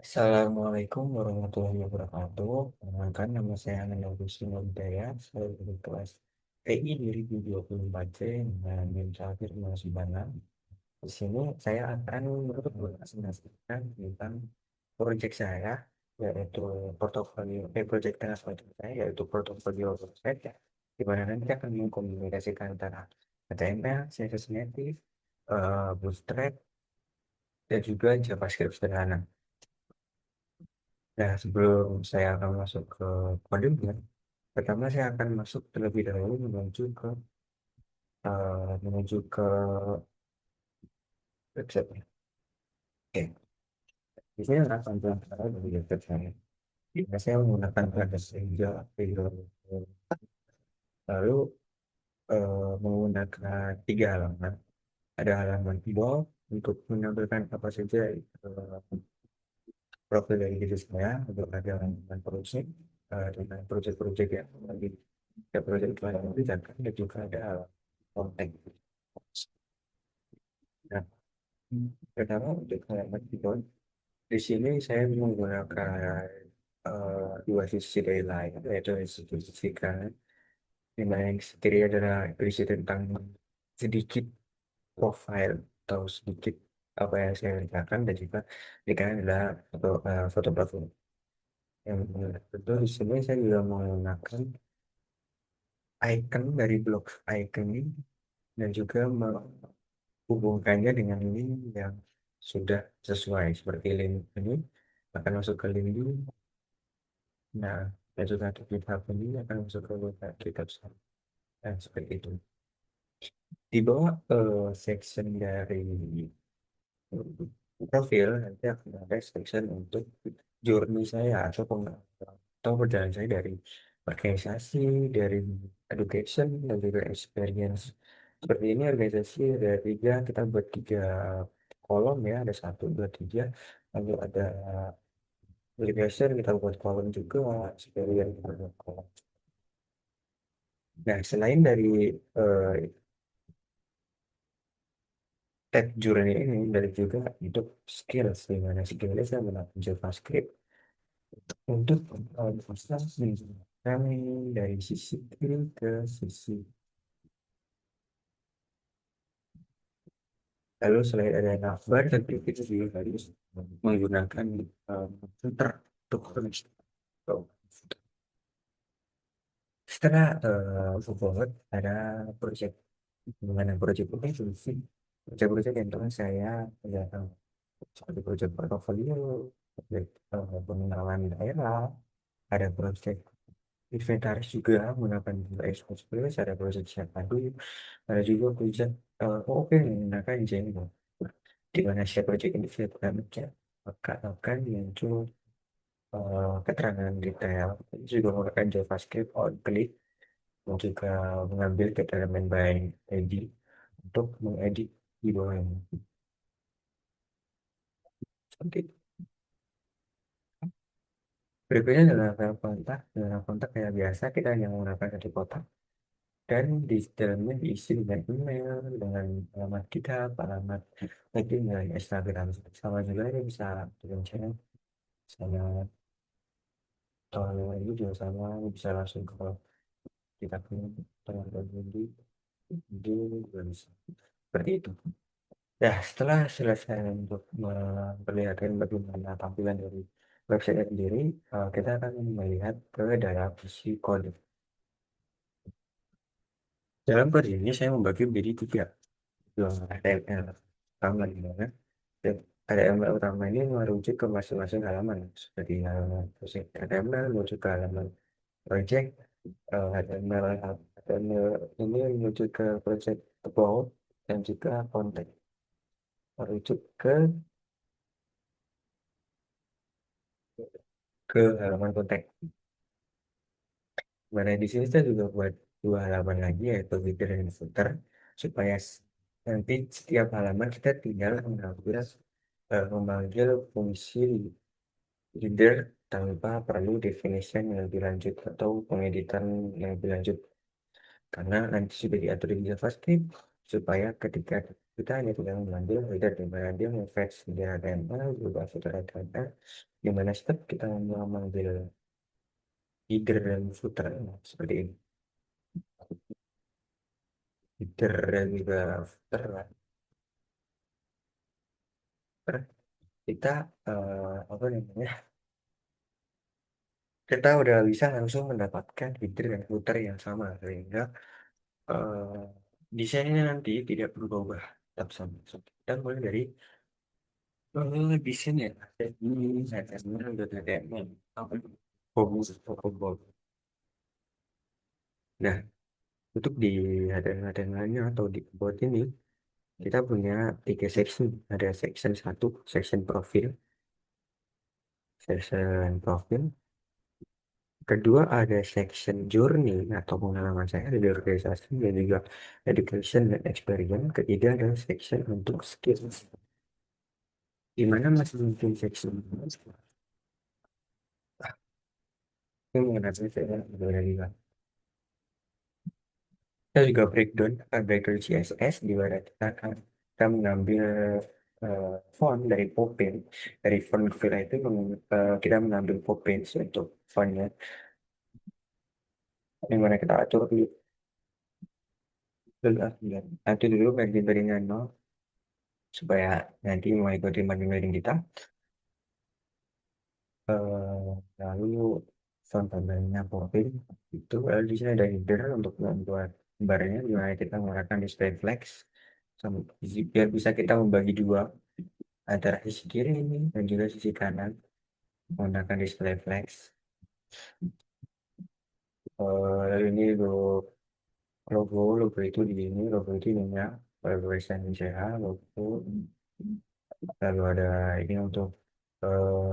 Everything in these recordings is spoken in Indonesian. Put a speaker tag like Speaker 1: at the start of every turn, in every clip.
Speaker 1: Assalamualaikum warahmatullahi wabarakatuh. Perkenalkan nama saya Ananda Kusuma Hidayah. Saya dari kelas TI 2024 C dengan NIM terakhir 09. Di sini saya akan berpresentasikan tentang proyek saya, yaitu proyek tengah semacam saya, yaitu portofolio website, ya, di mana nanti akan mengkomunikasikan antara HTML, CSS Native, Bootstrap, dan juga JavaScript sederhana. Nah, sebelum saya akan masuk ke kodenya, pertama saya akan masuk terlebih dahulu menuju ke website. Oke, di sini adalah tampilan pertama dari website saya. Nah, saya menggunakan pada Senja Visual, lalu menggunakan tiga halaman. Ada halaman blog untuk menampilkan apa saja profil dari diri saya, untuk ada halaman project dengan proyek-proyek yang lagi ada proyek yang dikerjakan, dan juga ada halaman konten. Nah, pertama untuk halaman keyboard, di sini saya menggunakan dua sisi dari lain, yaitu sisi kanan, di mana yang sisi kiri adalah berisi tentang sedikit profile atau sedikit apa yang saya kerjakan, dan juga di kanan adalah foto profil. Yang tentu di sini saya juga menggunakan icon dari blog icon ini, dan juga menghubungkannya dengan link yang sudah sesuai, seperti link ini akan masuk ke link ini. Nah, dan juga untuk GitHub ini akan masuk ke website GitHub saya. Nah, seperti itu. Di bawah section dari profil nanti akan ada section untuk journey saya atau perjalanan saya dari organisasi, dari education, dan juga experience. Seperti ini organisasi ada tiga, kita buat tiga kolom ya, ada satu, dua, tiga. Lalu ada education, kita buat kolom juga, experience kita buat kolom. Nah, selain dari eh, tab journey ini, dari juga untuk skills, di mana skillnya saya menggunakan JavaScript untuk bisa menjelaskan dari sisi kiri ke sisi. Lalu selain ada navbar, tentu kita juga harus menggunakan filter untuk tulis. Setelah forward, ada project. Mengenai project ini solusi. Project-project yang telah saya kerjakan, seperti project portfolio, project pengenalan daerah, ada project inventaris juga menggunakan Express Plus, ada project Siapadu, ada juga project OOP menggunakan Django. Di mana setiap project ini saya akan muncul keterangan detail, juga menggunakan JavaScript on-click, dan juga mengambil data elemen by ID untuk mengedit di bawahnya. Seperti itu. Berikutnya adalah file kontak. Dalam kontak kayak biasa kita hanya menggunakan satu kotak, dan di dalamnya diisi dengan email, dengan alamat kita, alamat link dari Instagram. Sama juga ini bisa dengan channel, sama kalau ini juga sama, bisa langsung ke kita punya teman-teman di juga bisa. Seperti itu. Ya, setelah selesai untuk memperlihatkan bagaimana tampilan dari website sendiri, kita akan melihat ke dalam sisi kode. Dalam kode ini saya membagi menjadi tiga. Yang HTML utama, di mana dan HTML utama ini merujuk ke masing-masing halaman, seperti halaman project HTML menuju ke halaman project, HTML ini menuju ke project about, dan juga konten merujuk ke halaman konten. Mana di sini saya juga buat dua halaman lagi, yaitu header dan footer, supaya nanti setiap halaman kita tinggal memanggil fungsi header tanpa perlu definition yang lebih lanjut atau pengeditan yang lebih lanjut, karena nanti sudah diatur di JavaScript supaya ketika kita hanya tinggal mengambil header di mana dia nge-fetch di HTML, berubah footer HTML, di mana step kita mau mengambil header dan footer seperti ini. Header dan juga footer lah. Terus kita apa namanya? Kita udah bisa langsung mendapatkan header dan footer yang sama sehingga eh, desainnya nanti tidak berubah tetap sama. So, kita mulai dari desain ya. Ini saya sebenarnya udah HTML. Apa? Fokus, fokus. Nah, untuk di HTML-nya atau di bot ini, kita punya tiga section. Ada section satu, section profil. Kedua ada section journey atau pengalaman saya di organisasi dan juga education dan experience. Ketiga ada section untuk skills. Di mana masih mungkin section yang mengenai saya juga. Kita juga breakdown CSS di mana kita mengambil eh, font dari Popin. Dari font file itu kita mengambil Popin untuk fontnya. Yang mana kita atur nanti dulu bagian nol supaya nanti mengikuti margin kita. Lalu font tambahannya Popin itu di sini ada header untuk membuat gambarnya di mana kita menggunakan display flex. Biar bisa kita membagi dua antara sisi kiri ini dan juga sisi kanan menggunakan display flex. Lalu ini logo itu di sini, logo itu ininya, logo SNCH, logo, lalu ada ini untuk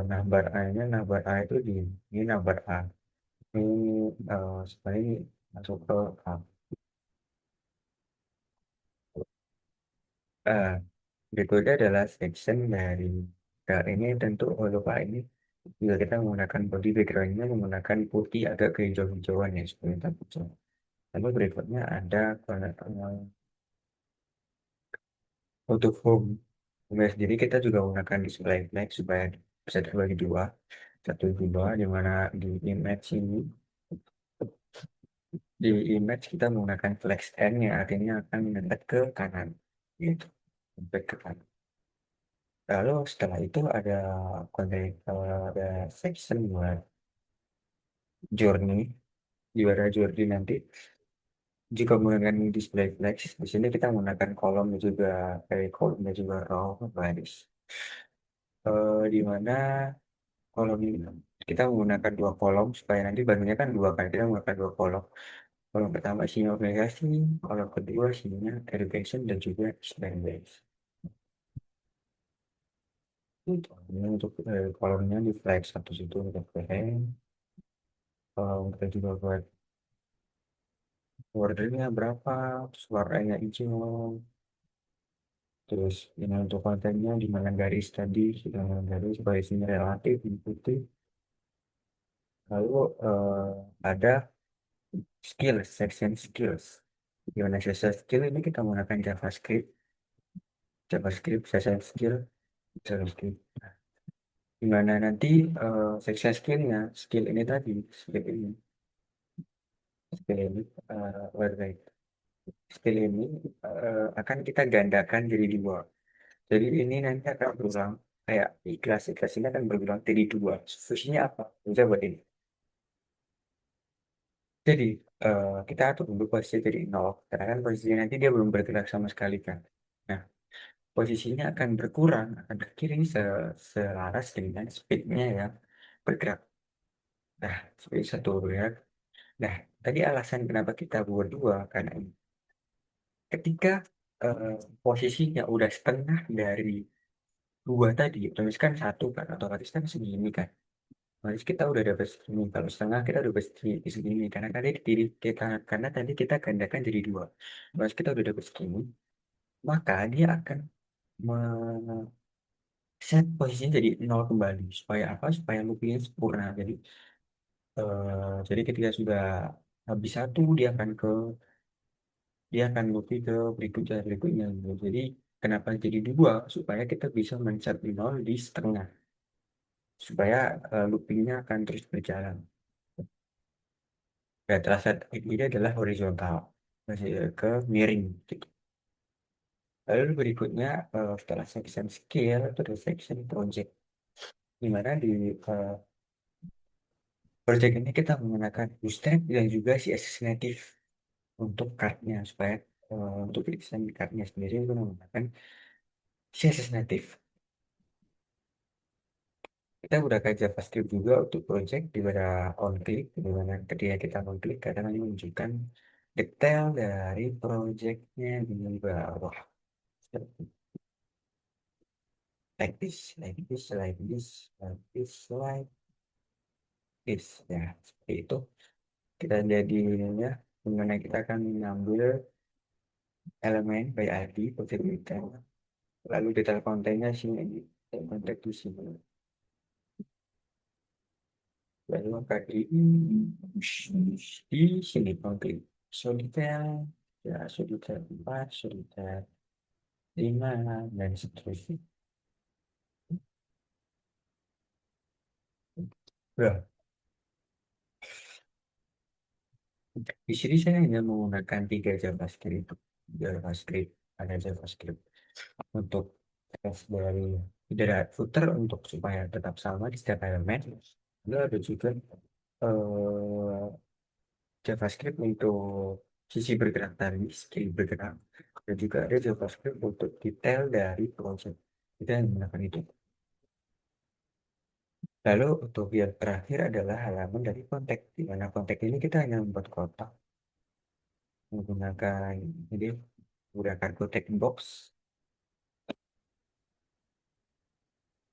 Speaker 1: navbar A-nya, navbar A itu di ini navbar A. Ini sebenarnya ini masuk ke A. Eh, Berikutnya adalah section dari ini tentu lupa ini juga kita menggunakan body backgroundnya menggunakan putih agak kehijau-hijauan ya seperti tadi. Lalu berikutnya ada untuk home sendiri kita juga menggunakan display flag supaya bisa terbagi dua. Satu di bawah di mana di image ini di image kita menggunakan flex N yang artinya akan mendekat ke kanan gitu, mendekat ke kanan. Lalu setelah itu ada ada section buat journey di mana journey nanti jika menggunakan display flex di sini kita menggunakan kolom dan juga kolom dan juga row baris. Di mana kolom ini kita menggunakan dua kolom supaya nanti barunya kan dua kan kita menggunakan dua kolom. Kolom pertama isinya organisasi, kolom kedua isinya education dan juga student base. Ini untuk kolomnya di flex satu situ untuk keren. Kita juga buat ordernya berapa, terus warnanya hijau, terus ini untuk kontennya di mana garis tadi sudah garis supaya isinya relatif diikuti. Lalu ada skills, section skills. Di mana section skill ini kita menggunakan section JavaScript. Di mana nanti section skill ini tadi, skill ini, website. Skill ini akan kita gandakan jadi dua. Jadi ini nanti akan berulang kayak ikhlas ini akan berulang jadi dua. Fungsinya apa? Coba buat ini. Jadi kita atur dulu posisi jadi nol, karena kan posisinya nanti dia belum bergerak sama sekali kan. Nah, posisinya akan berkurang, akan ke kiri selaras dengan speednya yang bergerak. Nah, speed satu ya. Nah, tadi alasan kenapa kita buat dua, karena ini. Ketika eh, posisinya udah setengah dari dua tadi, otomatis kan satu kan, otomatis kan segini kan. Otomatis kita udah dapat segini, kalau setengah kita udah dapat segini, karena tadi kita gandakan jadi dua. Otomatis kita udah dapat segini, maka dia akan set posisinya jadi nol kembali. Supaya apa? Supaya loopingnya sempurna. Jadi ketika sudah habis satu, dia akan looping ke berikutnya gitu. Jadi Kenapa jadi dua? Supaya kita bisa men-set nol di setengah. Supaya loopingnya akan terus berjalan. Ya, translate ini adalah horizontal. Masih ke miring. Gitu. Lalu berikutnya setelah section skill itu ada section project. Di mana di eh, project ini kita menggunakan Bootstrap dan juga CSS native untuk card-nya supaya untuk desain card-nya sendiri itu menggunakan CSS native. Kita gunakan JavaScript juga untuk project di mana on click, di mana ketika kita on click kadang ini menunjukkan detail dari projectnya di bawah. Like this, like this, like this, like this, like this. Ya, seperti itu. Kita jadinya mengenai kita akan mengambil elemen by ID, project item, lalu detail kontennya sini, konteks di sini. Lalu akan di sini konkret. So detail, ya, so detail 4, so detail 5, dan seterusnya. Nah, di sini saya hanya menggunakan 3 JavaScript. JavaScript, ada JavaScript untuk tes dari tidak footer untuk supaya tetap sama di setiap elemen. Lalu ada juga eh, JavaScript untuk sisi bergerak tadi, skill bergerak. Dan juga ada JavaScript untuk detail dari project. Kita yang menggunakan itu. Lalu untuk yang terakhir adalah halaman dari kontak. Di mana kontak ini kita hanya membuat kotak menggunakan jadi menggunakan kontak box,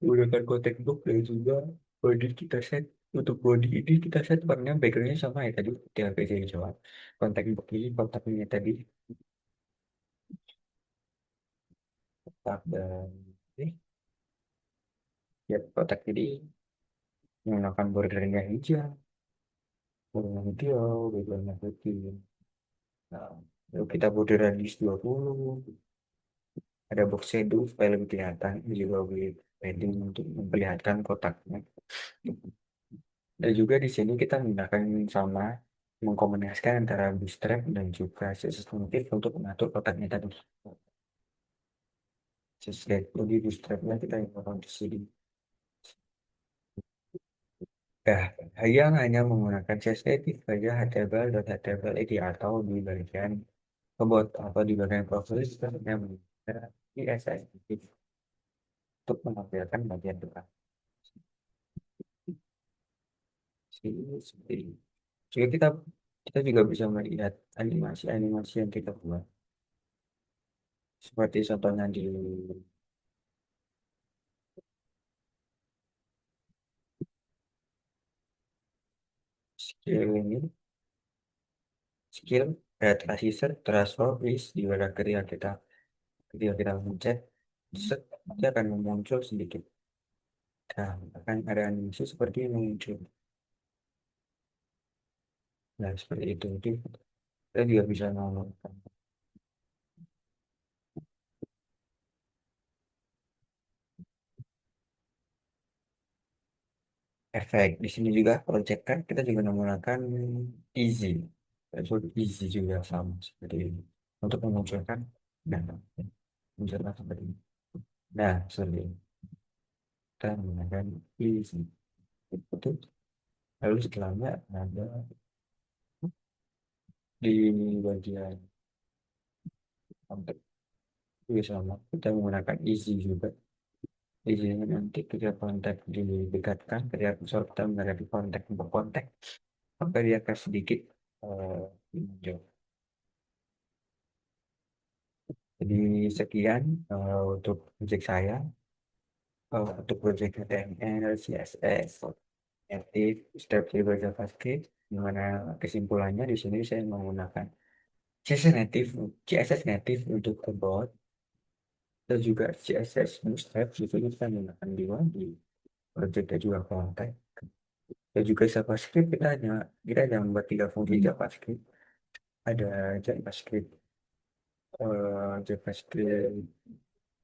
Speaker 1: menggunakan kontak box dan juga body kita set. Untuk body ini kita set warnanya backgroundnya sama ya tadi tinggal PC coba. Kontak box ini kontaknya tadi kotak dan ini ya kotak ini menggunakan bordernya hijau, bordernya hijau, bordernya putih. Nah, lalu kita border radius 20, ada box shadow supaya lebih kelihatan, ini juga lebih padding untuk memperlihatkan kotaknya. Dan juga di sini kita menggunakan sama mengkombinasikan antara bootstrap dan juga CSS native untuk mengatur kotaknya tadi. CSS di bootstrapnya kita yang di sini. Ya, yang hanya menggunakan CSS native saja html ini atau di bagian about atau di bagian profil kita hanya menggunakan CSS native untuk menampilkan bagian depan. Seperti ini. Juga kita juga bisa melihat animasi-animasi yang kita buat. Seperti contohnya di skill ini, skill transistor transform is di mana ketika kita mencet, set, dia akan muncul sedikit. Nah, akan ada animasi seperti yang muncul. Nah, seperti itu. Kita juga bisa melakukan efek. Di sini juga project kan kita juga menggunakan easy. Itu easy juga sama seperti ini. Untuk memunculkan nah, munculkan seperti ini. Nah, seperti ini. Kita menggunakan easy. Itu. Lalu setelahnya ada di bagian kontak juga sama. Kita menggunakan easy juga. Easy-nya nanti ketika kontak didekatkan, ketika misal kita menghadapi kontak untuk kontak, maka dia akan sedikit eh, menjauh. Jadi sekian untuk project saya, untuk project HTML, CSS, native, step zero JavaScript, di mana kesimpulannya di sini saya menggunakan CSS native untuk keyboard dan juga CSS Bootstrap di sini kita menggunakan dua di project dan juga konten. Dan juga JavaScript kita hanya membuat 3 fungsi JavaScript. Ada JavaScript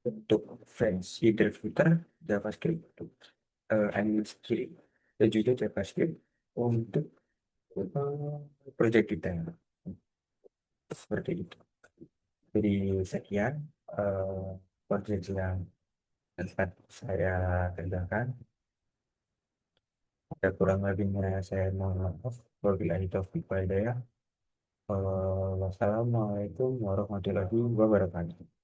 Speaker 1: untuk French Interpreter, JavaScript untuk English script, dan juga JavaScript untuk project kita. Seperti itu. Jadi sekian eh, project yang akan saya kerjakan. Ya, kurang lebihnya saya mohon maaf. Wabillahi taufiq wal hidayah. Wassalamualaikum warahmatullahi wabarakatuh.